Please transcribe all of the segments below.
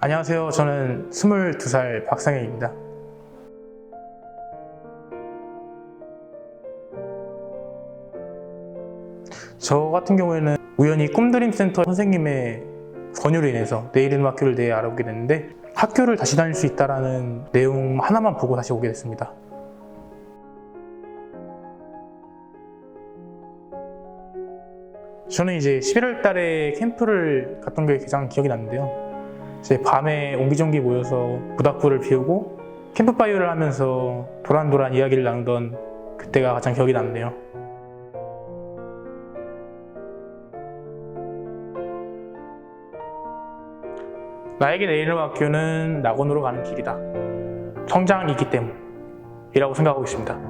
안녕하세요. 저는 22살 박상혁입니다. 저 같은 경우에는 우연히 꿈드림센터 선생님의 권유로 인해서 내일이름학교를 알아보게 됐는데, 학교를 다시 다닐 수 있다는 내용 하나만 보고 다시 오게 됐습니다. 저는 이제 11월 달에 캠프를 갔던 게 가장 기억이 나는데요. 이제 밤에 옹기종기 모여서 모닥불을 피우고 캠프파이어를 하면서 도란도란 이야기를 나누던 그때가 가장 기억이 남네요. 나에게 내일이름학교는 낙원으로 가는 길이다. 성장이 있기 때문이라고 생각하고 있습니다.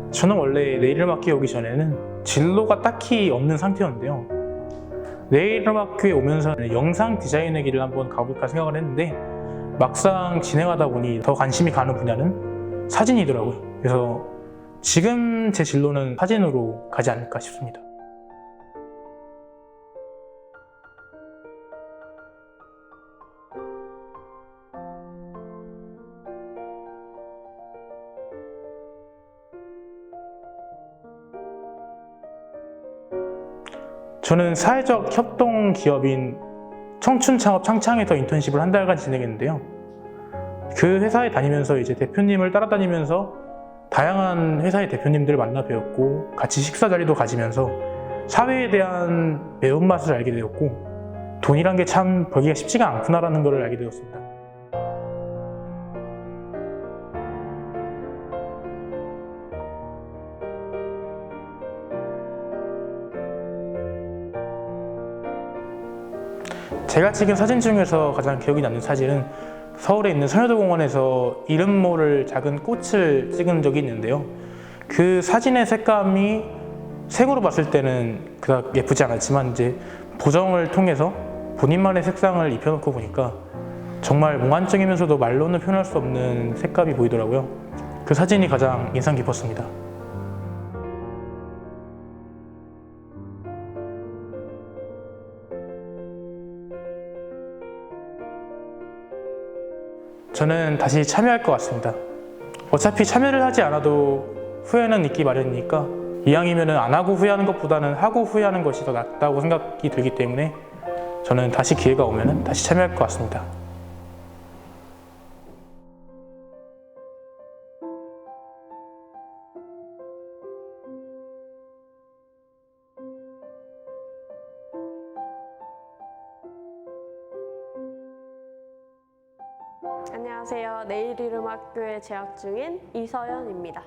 저는 원래 내일이름학교에 오기 전에는 진로가 딱히 없는 상태였는데요. 내일이름학교에 오면서는 영상 디자인의 길을 한번 가볼까 생각을 했는데, 막상 진행하다 보니 더 관심이 가는 분야는 사진이더라고요. 그래서 지금 제 진로는 사진으로 가지 않을까 싶습니다. 저는 사회적 협동 기업인 청춘창업 창창에서 인턴십을 한 달간 진행했는데요. 그 회사에 다니면서 이제 대표님을 따라다니면서 다양한 회사의 대표님들을 만나 배웠고, 같이 식사 자리도 가지면서 사회에 대한 매운맛을 알게 되었고, 돈이란 게 참 벌기가 쉽지가 않구나라는 걸 알게 되었습니다. 제가 찍은 사진 중에서 가장 기억이 남는 사진은 서울에 있는 선효도공원에서 이름 모를 작은 꽃을 찍은 적이 있는데요. 그 사진의 색감이 색으로 봤을 때는 그닥 예쁘지 않았지만, 이제 보정을 통해서 본인만의 색상을 입혀놓고 보니까 정말 몽환적이면서도 말로는 표현할 수 없는 색감이 보이더라고요. 그 사진이 가장 인상 깊었습니다. 저는 다시 참여할 것 같습니다. 어차피 참여를 하지 않아도 후회는 있기 마련이니까, 이왕이면 안 하고 후회하는 것보다는 하고 후회하는 것이 더 낫다고 생각이 들기 때문에 저는 다시 기회가 오면 다시 참여할 것 같습니다. 안녕하세요. 내일이름학교에 재학 중인 이서연입니다.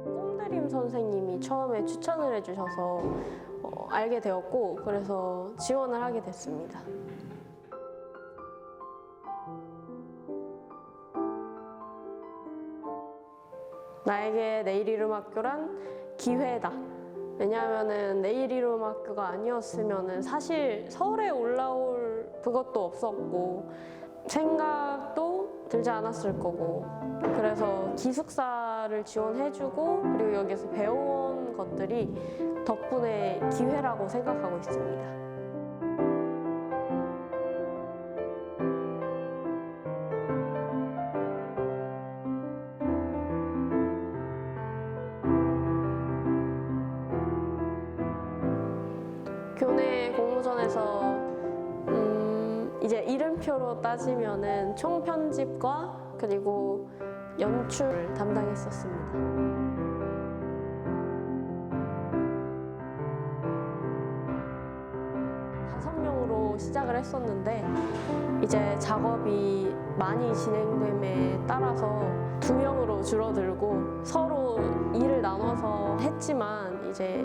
꿈드림 선생님이 처음에 추천을 해주셔서 알게 되었고, 그래서 지원을 하게 됐습니다. 나에게 내일이름학교란 기회다. 왜냐하면 내일이름학교가 아니었으면 사실 서울에 올라올 그것도 없었고 생각도 들지 않았을 거고, 그래서 기숙사를 지원해주고 그리고 여기서 배워온 것들이 덕분에 기회라고 생각하고 있습니다. 교내 공모전에서 이제 이름표로 따지면은 총편집과 그리고 연출을 담당했었습니다. 다섯 명으로 시작을 했었는데, 이제 작업이 많이 진행됨에 따라서 2명으로 줄어들고 서로 일을 나눠서 했지만 이제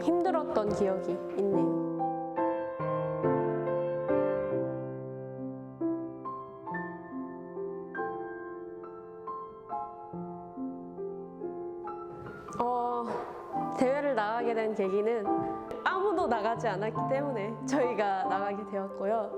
힘들었던 기억이 있네요. 대회를 나가게 된 계기는 아무도 아무도 나가지 않았기 때문에 저희가 나가게 되었고요.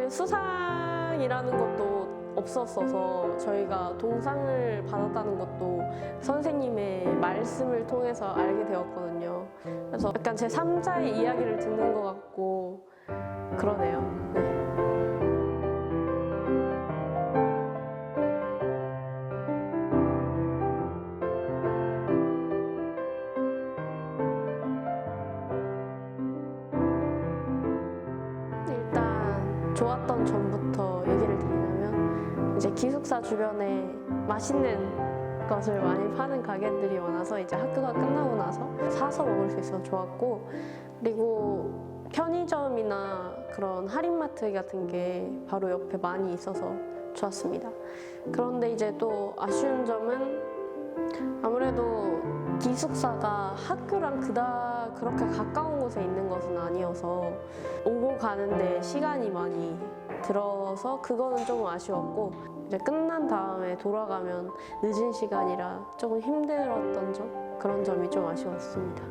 수상이라는 것도 없었어서 저희가 동상을 받았다는 것도 선생님의 말씀을 통해서 알게 되었거든요. 그래서 약간 제 3자의 이야기를 듣는 것 같고 그러네요. 네. 일단 좋았던 점부터 얘기를 드리자면 이제 기숙사 주변에 맛있는 것을 많이 파는 가게들이 많아서 이제 학교가 끝나고 나서 사서 먹을 수 있어서 좋았고, 그리고 편의점이나 그런 할인마트 같은 게 바로 옆에 많이 있어서 좋았습니다. 그런데 이제 또 아쉬운 점은 아무래도 기숙사가 학교랑 그닥 그렇게 가까운 곳에 있는 것은 아니어서 오고 가는데 시간이 많이 들어서 그거는 조금 아쉬웠고, 이제 끝난 다음에 돌아가면 늦은 시간이라 조금 힘들었던 점, 그런 점이 좀 아쉬웠습니다.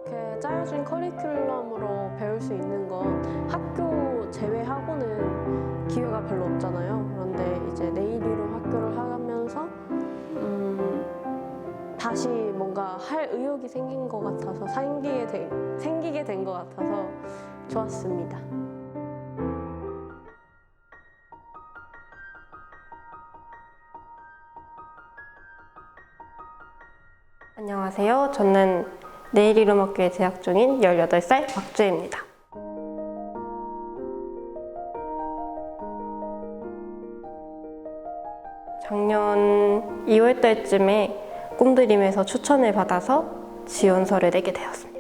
그렇게 짜여진 커리큘럼으로 배울 수 있는 건 학교 제외하고는 기회가 별로 없잖아요. 그런데 이제 네일이룸 학교를 하면서 다시 뭔가 할 의욕이 생긴 것 같아서 생기게 된 것 같아서 좋았습니다. 안녕하세요. 저는 네일이룸학교에 재학 중인 18살 박주혜입니다. 작년 2월달쯤에 꿈드림에서 추천을 받아서 지원서를 내게 되었습니다.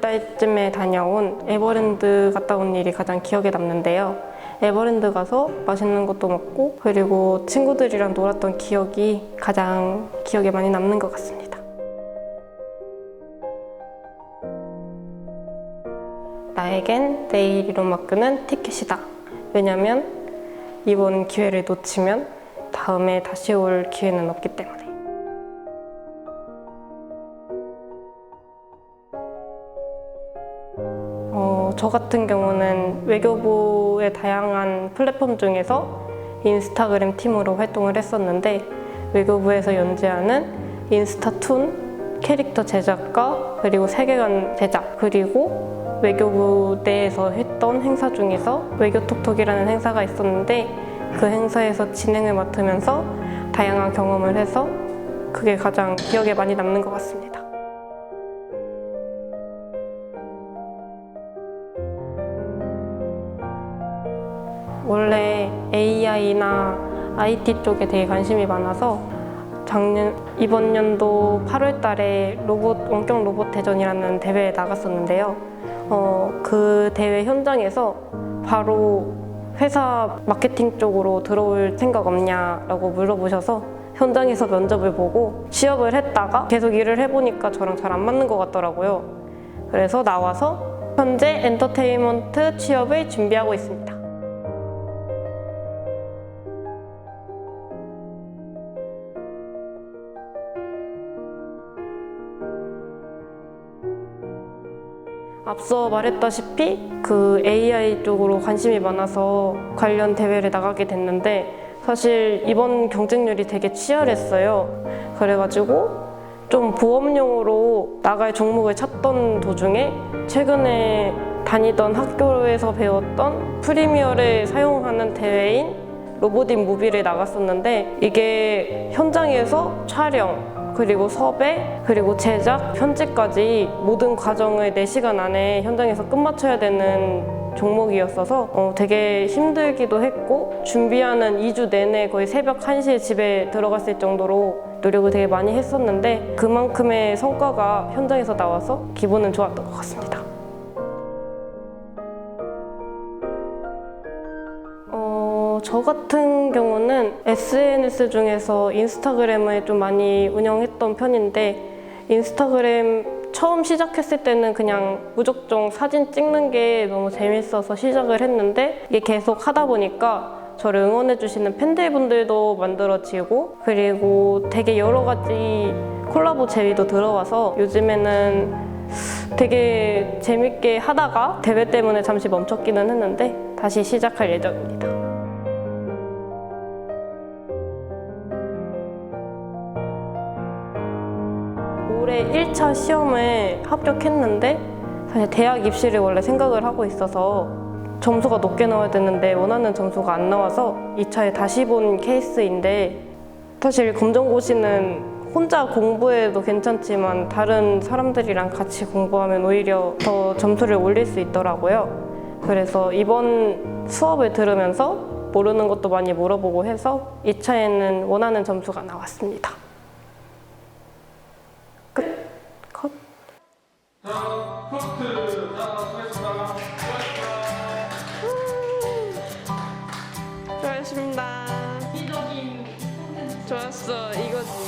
달쯤에 다녀온 에버랜드 갔다 온 일이 가장 기억에 남는데요. 에버랜드 가서 맛있는 것도 먹고 그리고 친구들이랑 놀았던 기억이 가장 기억에 많이 남는 것 같습니다. 나에겐 네일이룸 학교는 티켓이다. 왜냐면 이번 기회를 놓치면 다음에 다시 올 기회는 없기 때문에. 저 같은 경우는 외교부의 다양한 플랫폼 중에서 인스타그램 팀으로 활동을 했었는데, 외교부에서 연재하는 인스타툰, 캐릭터 제작과 그리고 세계관 제작, 그리고 외교부 내에서 했던 행사 중에서 외교톡톡이라는 행사가 있었는데, 그 행사에서 진행을 맡으면서 다양한 경험을 해서 그게 가장 기억에 많이 남는 것 같습니다. 원래 AI나 IT 쪽에 되게 관심이 많아서 이번 연도 8월 달에 원격 로봇 대전이라는 대회에 나갔었는데요. 그 대회 현장에서 바로 회사 마케팅 쪽으로 들어올 생각 없냐라고 물어보셔서 현장에서 면접을 보고 취업을 했다가 계속 일을 해보니까 저랑 잘 안 맞는 것 같더라고요. 그래서 나와서 현재 엔터테인먼트 취업을 준비하고 있습니다. 앞서 말했다시피 그 AI 쪽으로 관심이 많아서 관련 대회를 나가게 됐는데, 사실 이번 경쟁률이 되게 치열했어요. 그래가지고 좀 보험용으로 나갈 종목을 찾던 도중에 최근에 다니던 학교에서 배웠던 프리미어를 사용하는 대회인 로봇인 무비를 나갔었는데, 이게 현장에서 촬영, 그리고 섭외, 그리고 제작, 편집까지 모든 과정을 4시간 안에 현장에서 끝마쳐야 되는 종목이었어서 되게 힘들기도 했고, 준비하는 2주 내내 거의 새벽 1시에 집에 들어갔을 정도로 노력을 되게 많이 했었는데, 그만큼의 성과가 현장에서 나와서 기분은 좋았던 것 같습니다. 저 같은 경우는 SNS 중에서 인스타그램을 좀 많이 운영했던 편인데, 인스타그램 처음 시작했을 때는 그냥 무작정 사진 찍는 게 너무 재밌어서 시작을 했는데 이게 계속 하다 보니까 저를 응원해주시는 팬들분들도 만들어지고 그리고 되게 여러 가지 콜라보 제의도 들어와서 요즘에는 되게 재밌게 하다가 대회 때문에 잠시 멈췄기는 했는데 다시 시작할 예정입니다. 올해 1차 시험에 합격했는데 사실 대학 입시를 원래 생각을 하고 있어서 점수가 높게 나와야 되는데 원하는 점수가 안 나와서 2차에 다시 본 케이스인데 사실 검정고시는 혼자 공부해도 괜찮지만 다른 사람들이랑 같이 공부하면 오히려 더 점수를 올릴 수 있더라고요. 그래서 이번 수업을 들으면서 모르는 것도 많이 물어보고 해서 2차에는 원하는 점수가 나왔습니다. 끝. 컷. 수고하셨습니다. 좋았어. 이거